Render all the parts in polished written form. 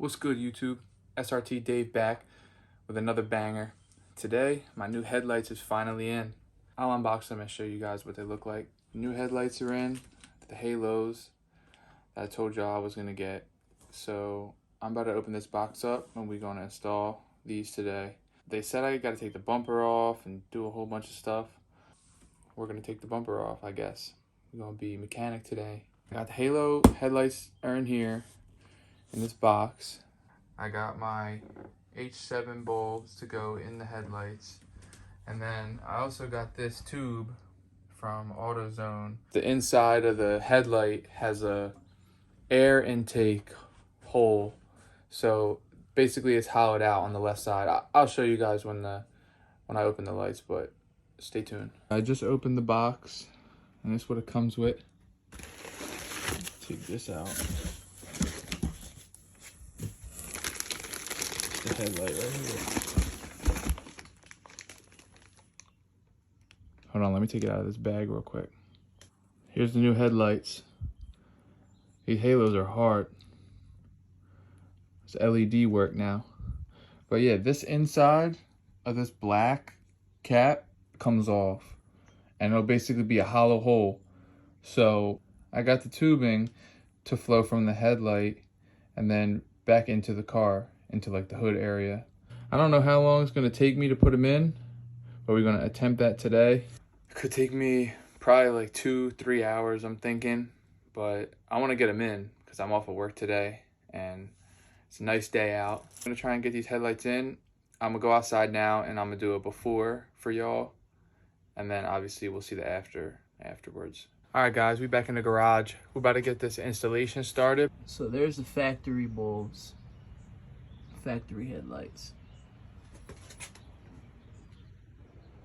What's good, YouTube? SRT Dave back with another banger. Today, my new headlights is finally in. I'll unbox them and show you guys what they look like. New headlights are in, the halos that I told y'all I was gonna get. So I'm about to open this box up and we're gonna install these today. They said I gotta take the bumper off and do a whole bunch of stuff. We're gonna take the bumper off, I guess. We're gonna be mechanic today. I got the halo headlights are in here in this box. I got my H7 bulbs to go in the headlights. And then I also got this tube from AutoZone. The inside of the headlight has a air intake hole. So basically it's hollowed out on the left side. I'll show you guys when I open the lights, but stay tuned. I just opened the box and this is what it comes with. Take this out. The headlight right here. Hold on, let me take it out of this bag real quick. Here's the new headlights. These halos are hard. It's LED work now. But yeah, this inside of this black cap comes off. And it'll basically be a hollow hole. So I got the tubing to flow from the headlight and then back into the car, into like the hood area. I don't know how long it's gonna take me to put them in, but we're gonna attempt that today. It could take me probably like 2-3 hours, I'm thinking, but I wanna get them in because I'm off of work today and it's a nice day out. I'm gonna try and get these headlights in. I'm gonna go outside now and I'm gonna do a before for y'all. And then obviously we'll see the afterwards. All right, guys, we back in the garage. We're about to get this installation started. So there's the factory bulbs, factory headlights.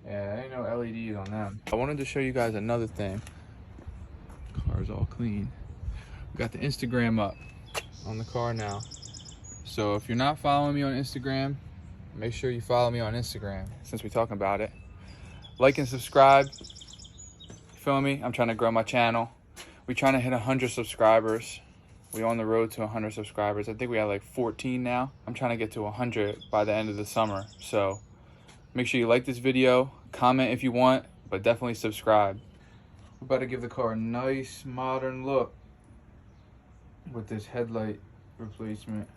Yeah, there ain't no LEDs on them. I wanted to show you guys another thing. Car's all clean. We got the Instagram up on the car now. So if you're not following me on Instagram, make sure you follow me on Instagram since we're talking about it. Like and subscribe. Feel me? I'm trying to grow my channel. We're trying to hit 100 subscribers. We're on the road to 100 subscribers. I think we have like 14 now. I'm trying to get to 100 by the end of the summer. So make sure you like this video, comment if you want, but definitely subscribe. We're about to give the car a nice modern look with this headlight replacement.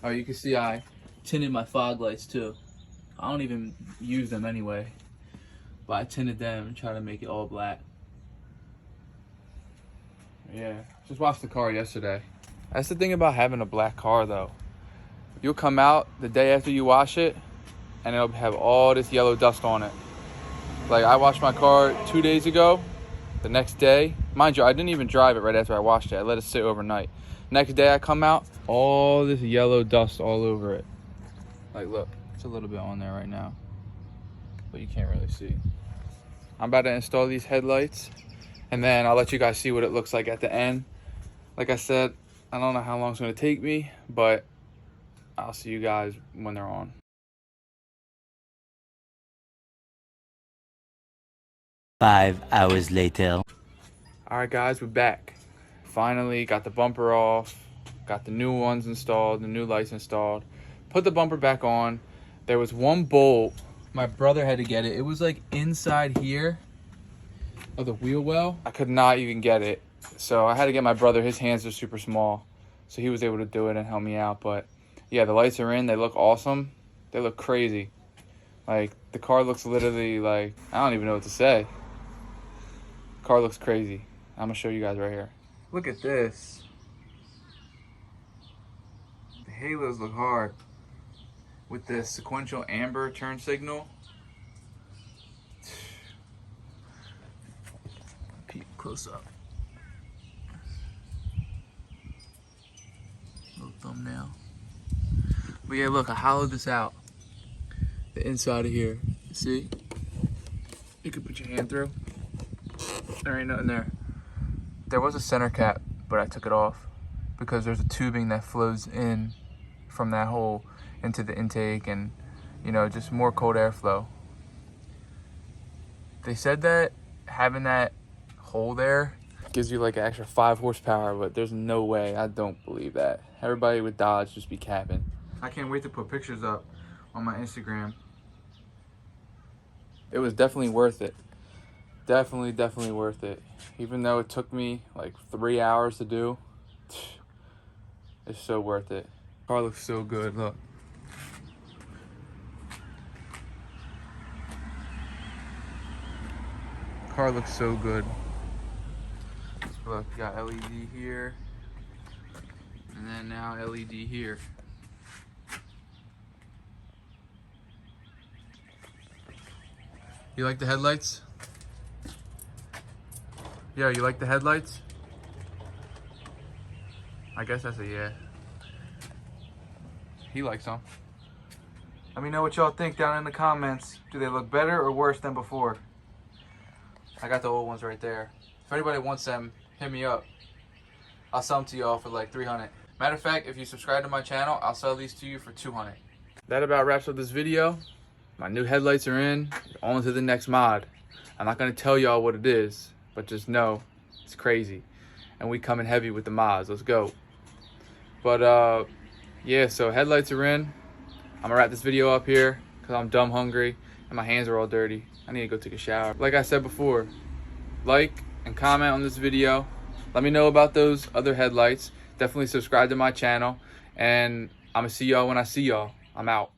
Oh, you can see I Tinted my fog lights too. I don't even use them anyway, but I tinted them and try to make it all black. Yeah, just washed the car yesterday. That's the thing about having a black car though. You'll come out the day after you wash it and it'll have all this yellow dust on it. Like I washed my car 2 days ago, the next day, mind you, I didn't even drive it right after I washed it. I let it sit overnight. Next day I come out, all this yellow dust all over it. Like look, it's a little bit on there right now, but you can't really see. I'm about to install these headlights and then I'll let you guys see what it looks like at the end. Like I said, I don't know how long it's gonna take me, but I'll see you guys when they're on. Five hours later. All right, guys, we're back. Finally got the bumper off, got the new ones installed, the new lights installed, put the bumper back on. There was one bolt, my brother had to get it. It was like inside here of the wheel well. I could not even get it. So I had to get my brother, his hands are super small. So he was able to do it and help me out. But yeah, the lights are in, they look awesome. They look crazy. Like the car looks literally like, I don't even know what to say. The car looks crazy. I'm gonna show you guys right here. Look at this. The halos look hard. With the sequential amber turn signal. Peek close up. Little thumbnail. But yeah, look, I hollowed this out. The inside of here. See? You can put your hand through. There ain't nothing there. There was a center cap, but I took it off because there's a tubing that flows in from that hole into the intake and, you know, just more cold airflow. They said that having that hole there gives you like an extra 5 horsepower, but there's no way. I don't believe that. Everybody with Dodge just be capping. I can't wait to put pictures up on my Instagram. It was definitely worth it. Definitely worth it. Even though it took me like 3 hours to do, it's so worth it. Car looks so good, look. Car looks so good. Look, you got LED here, and then now LED here. You like the headlights? Yeah, you like the headlights? I guess that's a yeah. He likes them. Let me know what y'all think down in the comments. Do they look better or worse than before? I got the old ones right there. If anybody wants them, hit me up. I'll sell them to y'all for like 300. Matter of fact, if you subscribe to my channel, I'll sell these to you for 200. That about wraps up this video. My new headlights are in. On to the next mod. I'm not gonna tell y'all what it is, but just know it's crazy. And we coming heavy with the mods. Let's go. But yeah, so headlights are in. I'm gonna wrap this video up here because I'm dumb hungry and my hands are all dirty. I need to go take a shower. Like I said before, like and comment on this video. Let me know about those other headlights. Definitely subscribe to my channel. And I'm gonna see y'all when I see y'all. I'm out.